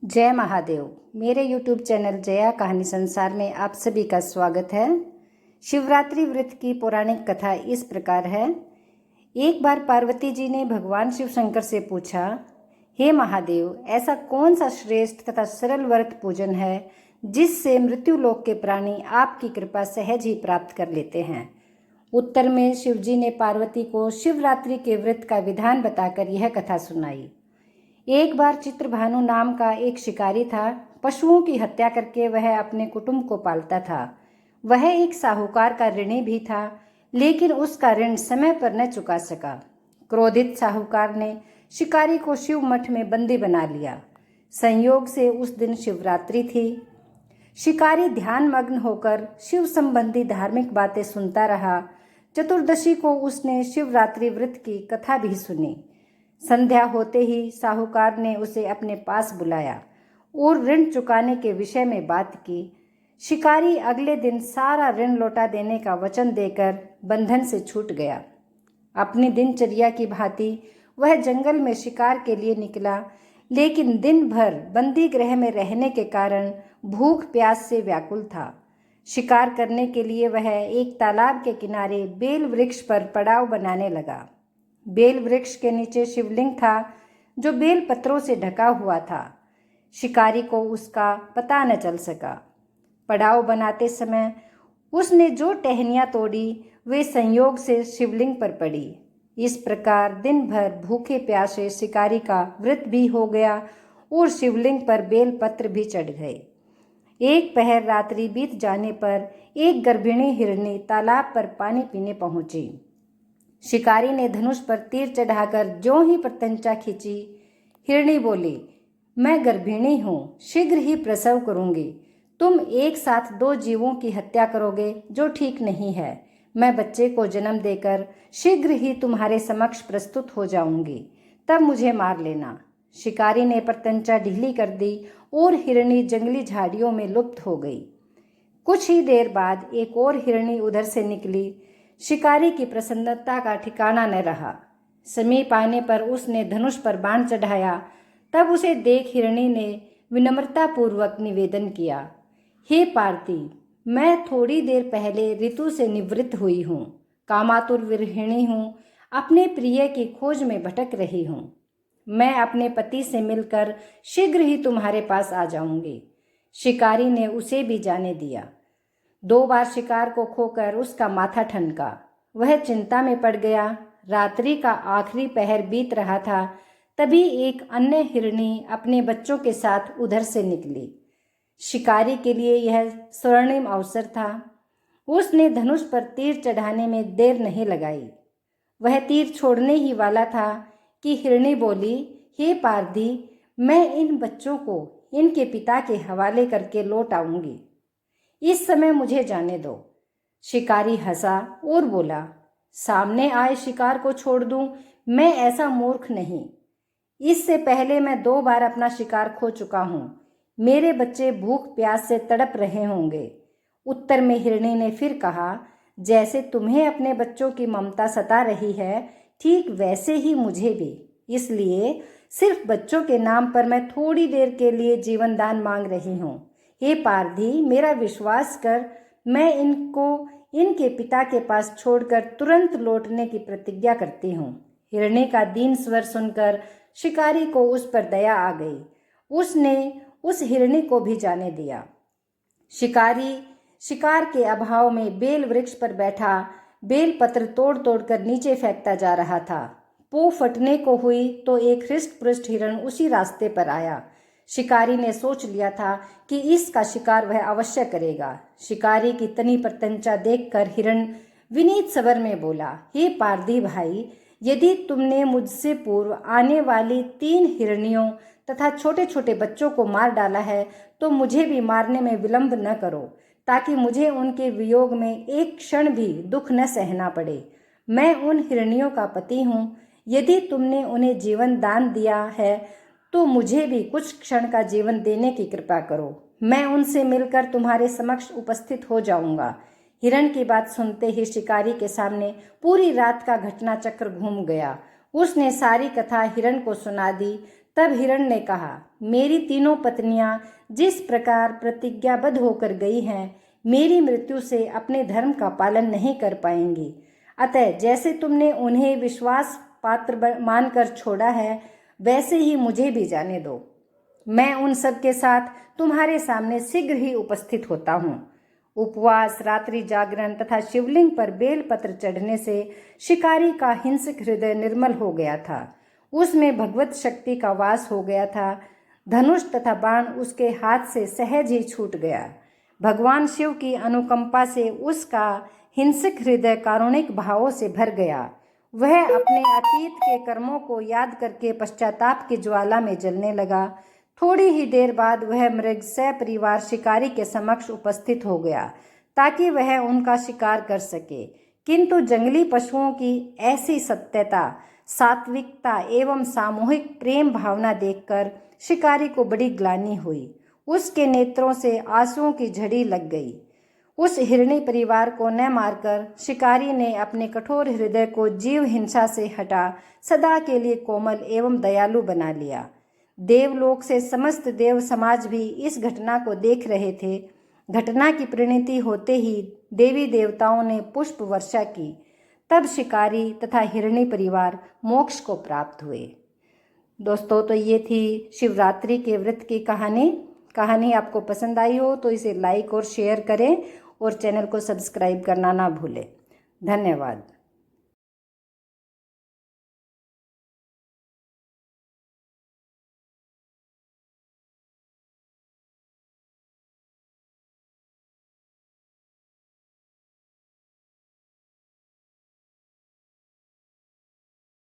जय महादेव। मेरे YouTube channel Jaya कहानी संसार में आप सभी का स्वागत है। शिवरात्रि व्रत की पौराणिक कथा इस प्रकार है। एक बार पार्वती जी ने भगवान शिव शंकर से पूछा, हे महादेव, ऐसा कौन सा श्रेष्ठ तथा सरल व्रत पूजन है जिससे मृत्युलोक के प्राणी आपकी कृपा सहज ही प्राप्त कर लेते हैं। उत्तर में शिव जी ने पार्वती को शिवरात्रि के व्रत का विधान बताकर यह कथा सुनाई। एक बार चित्रभानु नाम का एक शिकारी था। पशुओं की हत्या करके वह अपने कुटुंब को पालता था। वह एक साहूकार का ऋणी भी था, लेकिन उसका ऋण समय पर न चुका सका। क्रोधित साहूकार ने शिकारी को शिव मठ में बंदी बना लिया। संयोग से उस दिन शिवरात्रि थी। शिकारी ध्यान मग्न होकर शिव संबंधी धार्मिक बातें सुनता रहा। चतुर्दशी को उसने शिवरात्रि व्रत की कथा भी सुनी। संध्या होते ही साहूकार ने उसे अपने पास बुलाया और ऋण चुकाने के विषय में बात की। शिकारी अगले दिन सारा ऋण लौटा देने का वचन देकर बंधन से छूट गया। अपनी दिनचर्या की भांति वह जंगल में शिकार के लिए निकला, लेकिन दिन भर बंदी गृह में रहने के कारण भूख प्यास से व्याकुल था। शिकार करने के लिए वह एक तालाब के किनारे बेल वृक्ष पर पड़ाव बनाने लगा। बेल वृक्ष के नीचे शिवलिंग था जो बेल पत्रों से ढका हुआ था। शिकारी को उसका पता न चल सका। पड़ाव बनाते समय उसने जो टहनियाँ तोड़ी वे संयोग से शिवलिंग पर पड़ी। इस प्रकार दिन भर भूखे प्यासे शिकारी का व्रत भी हो गया और शिवलिंग पर बेल पत्र भी चढ़ गए। एक पहर रात्रि बीत जाने पर एक गर्भिणी हिरनी तालाब पर पानी पीने पहुंची। शिकारी ने धनुष पर तीर चढ़ाकर ज्यों ही प्रत्यंचा खींची, हिरनी बोली, मैं गर्भिणी हूँ, शीघ्र ही प्रसव करूँगी। तुम एक साथ दो जीवों की हत्या करोगे जो ठीक नहीं है। मैं बच्चे को जन्म देकर शीघ्र ही तुम्हारे समक्ष प्रस्तुत हो जाऊंगी, तब मुझे मार लेना। शिकारी ने प्रत्यंचा ढीली कर दी और हिरनी जंगली झाड़ियों में लुप्त हो गई। कुछ ही देर बाद एक और हिरनी उधर से निकली। शिकारी की प्रसन्नता का ठिकाना न रहा। समीप आने पर उसने धनुष पर बाण चढ़ाया। तब उसे देख हिरणी ने विनम्रतापूर्वक निवेदन किया, हे पार्वती, मैं थोड़ी देर पहले ऋतु से निवृत्त हुई हूँ, कामातुर विरहिणी हूँ, अपने प्रिय की खोज में भटक रही हूँ। मैं अपने पति से मिलकर शीघ्र ही तुम्हारे पास आ जाऊंगी। शिकारी ने उसे भी जाने दिया। 2 बार शिकार को खोकर उसका माथा ठनका। वह चिंता में पड़ गया। रात्रि का आखिरी पहर बीत रहा था। तभी एक अन्य हिरनी अपने बच्चों के साथ उधर से निकली। शिकारी के लिए यह स्वर्णिम अवसर था। उसने धनुष पर तीर चढ़ाने में देर नहीं लगाई। वह तीर छोड़ने ही वाला था कि हिरनी बोली, हे पारधी, मैं इन बच्चों को इनके पिता के हवाले करके लौट आऊंगी। इस समय मुझे जाने दो। शिकारी हंसा और बोला, सामने आए शिकार को छोड़ दूं? मैं ऐसा मूर्ख नहीं। इससे पहले मैं 2 बार अपना शिकार खो चुका हूं। मेरे बच्चे भूख प्यास से तड़प रहे होंगे। उत्तर में हिरणी ने फिर कहा, जैसे तुम्हें अपने बच्चों की ममता सता रही है, ठीक वैसे ही मुझे भी। इसलिए सिर्फ बच्चों के नाम पर मैं थोड़ी देर के लिए जीवन दान मांग रही हूँ। हे पारधी, मेरा विश्वास कर, मैं इनको इनके पिता के पास छोड़कर तुरंत लौटने की प्रतिज्ञा करती हूँ। हिरणी का दीन स्वर सुनकर शिकारी को उस पर दया आ गई। उसने उस हिरणी को भी जाने दिया। शिकारी शिकार के अभाव में बेल वृक्ष पर बैठा बेल पत्र तोड़ तोड़ कर नीचे फेंकता जा रहा था। पो फटने को हुई तो एक हृष्ट पुष्ट हिरण उसी रास्ते पर आया। शिकारी ने सोच लिया था कि इसका शिकार वह अवश्य करेगा। शिकारी की तनी प्रत्यंचा देखकर हिरण विनीत स्वर में बोला, हे पारधी भाई, यदि तुमने मुझसे पूर्व आने वाली 3 हिरणियों तथा छोटे छोटे बच्चों को मार डाला है तो मुझे भी मारने में विलंब न करो, ताकि मुझे उनके वियोग में एक क्षण भी दुख न सहना पड़े। मैं उन हिरणियों का पति हूँ। यदि तुमने उन्हें जीवन दान दिया है तो मुझे भी कुछ क्षण का जीवन देने की कृपा करो। मैं उनसे मिलकर तुम्हारे समक्ष उपस्थित हो जाऊंगा। हिरण की बात सुनते ही शिकारी के सामने पूरी रात का घटना चक्र घूम गया। उसने सारी कथा हिरण को सुना दी। तब हिरण ने कहा, मेरी तीनों पत्नियां जिस प्रकार प्रतिज्ञाबद्ध होकर गई हैं, मेरी मृत्यु से अपने धर्म का पालन नहीं कर पाएंगी। अतः जैसे तुमने उन्हें विश्वास पात्र मानकर छोड़ा है, वैसे ही मुझे भी जाने दो। मैं उन सब के साथ तुम्हारे सामने शीघ्र ही उपस्थित होता हूँ। उपवास, रात्रि जागरण तथा शिवलिंग पर बेलपत्र चढ़ने से शिकारी का हिंसक हृदय निर्मल हो गया था। उसमें भगवत शक्ति का वास हो गया था। धनुष तथा बाण उसके हाथ से सहज ही छूट गया। भगवान शिव की अनुकंपा से उसका हिंसक हृदय कारुणिक भावों से भर गया। वह अपने अतीत के कर्मों को याद करके पश्चाताप की ज्वाला में जलने लगा। थोड़ी ही देर बाद वह मृग सपरिवार शिकारी के समक्ष उपस्थित हो गया ताकि वह उनका शिकार कर सके। किंतु जंगली पशुओं की ऐसी सत्यता, सात्विकता एवं सामूहिक प्रेम भावना देखकर शिकारी को बड़ी ग्लानि हुई। उसके नेत्रों से आंसुओं की झड़ी लग गई। उस हिरणी परिवार को न मारकर शिकारी ने अपने कठोर हृदय को जीव हिंसा से हटा सदा के लिए कोमल एवं दयालु बना लिया। देवलोक से समस्त देव समाज भी इस घटना को देख रहे थे। घटना की परिणति होते ही देवी देवताओं ने पुष्प वर्षा की। तब शिकारी तथा हिरणी परिवार मोक्ष को प्राप्त हुए। दोस्तों, तो ये थी शिवरात्रि के व्रत की कहानी आपको पसंद आई हो तो इसे लाइक और शेयर करें और चैनल को सब्सक्राइब करना ना भूलें। धन्यवाद।